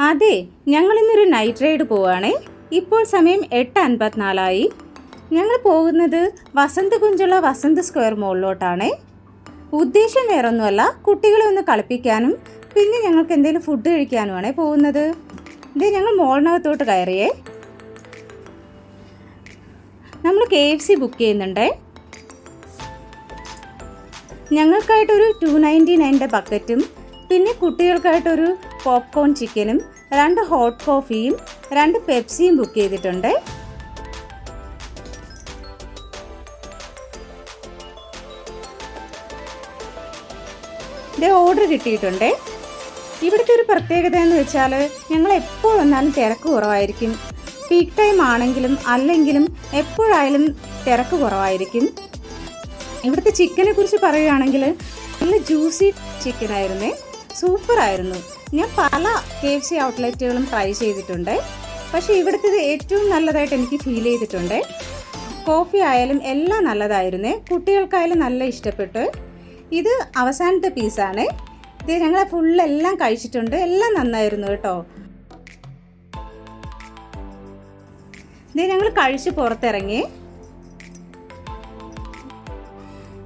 അതെ, ഞങ്ങളിന്നൊരു night ride പോവുകയാണേ. ഇപ്പോൾ സമയം 8:54. ഞങ്ങൾ പോകുന്നത് വസന്തകുഞ്ചുള്ള വസന്ത് സ്ക്വയർ മോളിലോട്ടാണേ. ഉദ്ദേശം വേറൊന്നുമല്ല, കുട്ടികളെ ഒന്ന് കളിപ്പിക്കാനും പിന്നെ ഞങ്ങൾക്ക് എന്തെങ്കിലും ഫുഡ് കഴിക്കാനുമാണേ പോകുന്നത്. ഇതേ ഞങ്ങൾ മോളിനകത്തോട്ട് കയറിയേ. നമ്മൾ KFC ബുക്ക് ചെയ്യുന്നുണ്ടേ. ഞങ്ങൾക്കായിട്ടൊരു 299 ബക്കറ്റും പിന്നെ കുട്ടികൾക്കായിട്ടൊരു പോപ്കോൺ ചിക്കനും 2 ഹോട്ട് കോഫിയും 2 പെപ്സിയും ബുക്ക് ചെയ്തിട്ടുണ്ട്. ഇത് ഓർഡർ കിട്ടിയിട്ടുണ്ട്. ഇവിടുത്തെ ഒരു പ്രത്യേകത എന്ന് വെച്ചാൽ ഞങ്ങൾ എപ്പോൾ വന്നാലും തിരക്ക് കുറവായിരിക്കും. പീക്ക് ടൈം ആണെങ്കിലും അല്ലെങ്കിലും എപ്പോഴായാലും തിരക്ക് കുറവായിരിക്കും. ഇവിടുത്തെ ചിക്കനെ കുറിച്ച് പറയുകയാണെങ്കിൽ നല്ല ജ്യൂസി ചിക്കനായിരുന്നേ, സൂപ്പറായിരുന്നു. ഞാൻ പല KFC ഔട്ട്ലെറ്റുകളും ട്രൈ ചെയ്തിട്ടുണ്ട്, പക്ഷേ ഇവിടുത്തേത് ഏറ്റവും നല്ലതായിട്ട് എനിക്ക് ഫീൽ ചെയ്തിട്ടുണ്ട്. കോഫി ആയാലും എല്ലാം നല്ലതായിരുന്നേ, കുട്ടികൾക്കായാലും നല്ല ഇഷ്ടപ്പെട്ടു. ഇത് അവസാനത്തെ പീസാണ്. ഇത് ഞങ്ങൾ ഫുള്ളെല്ലാം കഴിച്ചിട്ടുണ്ട്, എല്ലാം നന്നായിരുന്നു കേട്ടോ. ഇത് ഞങ്ങൾ കഴിച്ച് പുറത്തിറങ്ങി.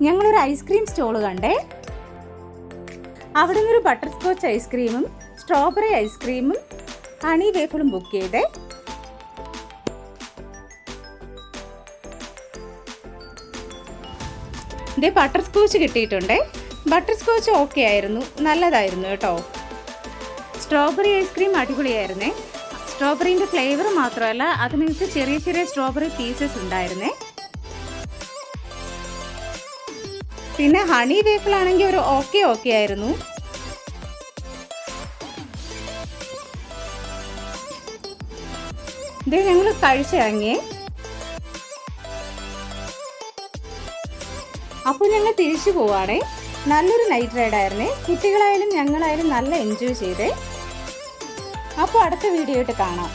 ഞങ്ങളൊരു ഐസ്ക്രീം സ്റ്റോള് കണ്ടേ. അവിടെ നിന്നൊരു ബട്ടർ സ്കോച്ച് ഐസ്ക്രീമും സ്ട്രോബെറി ഐസ്ക്രീമും ഹണി വേഫിളും ബുക്ക് ചെയ്തേ. ഇതേ ബട്ടർ സ്കോച്ച് കിട്ടിയിട്ടുണ്ട്. ബട്ടർ സ്കോച്ച് ഓക്കെ ആയിരുന്നു, നല്ലതായിരുന്നു കേട്ടോ. സ്ട്രോബെറി ഐസ്ക്രീം അടിപൊളിയായിരുന്നേ. സ്ട്രോബെറിൻ്റെ ഫ്ലേവർ മാത്രമല്ല, അതിനകത്ത് ചെറിയ ചെറിയ സ്ട്രോബെറി പീസസ് ഉണ്ടായിരുന്നേ. പിന്നെ ഹണി വേഫിളാണെങ്കിൽ ഒരു ഓക്കെ ആയിരുന്നു. ഇത് ഞങ്ങൾ കഴിച്ചിറങ്ങി. അപ്പോൾ ഞങ്ങൾ തിരിച്ചു പോവാണേ. നല്ലൊരു നൈറ്റ് റൈഡായിരുന്നേ. കുട്ടികളായാലും ഞങ്ങളായാലും നല്ല എൻജോയ് ചെയ്തേ. അപ്പോൾ അടുത്ത വീഡിയോ ആയിട്ട് കാണാം.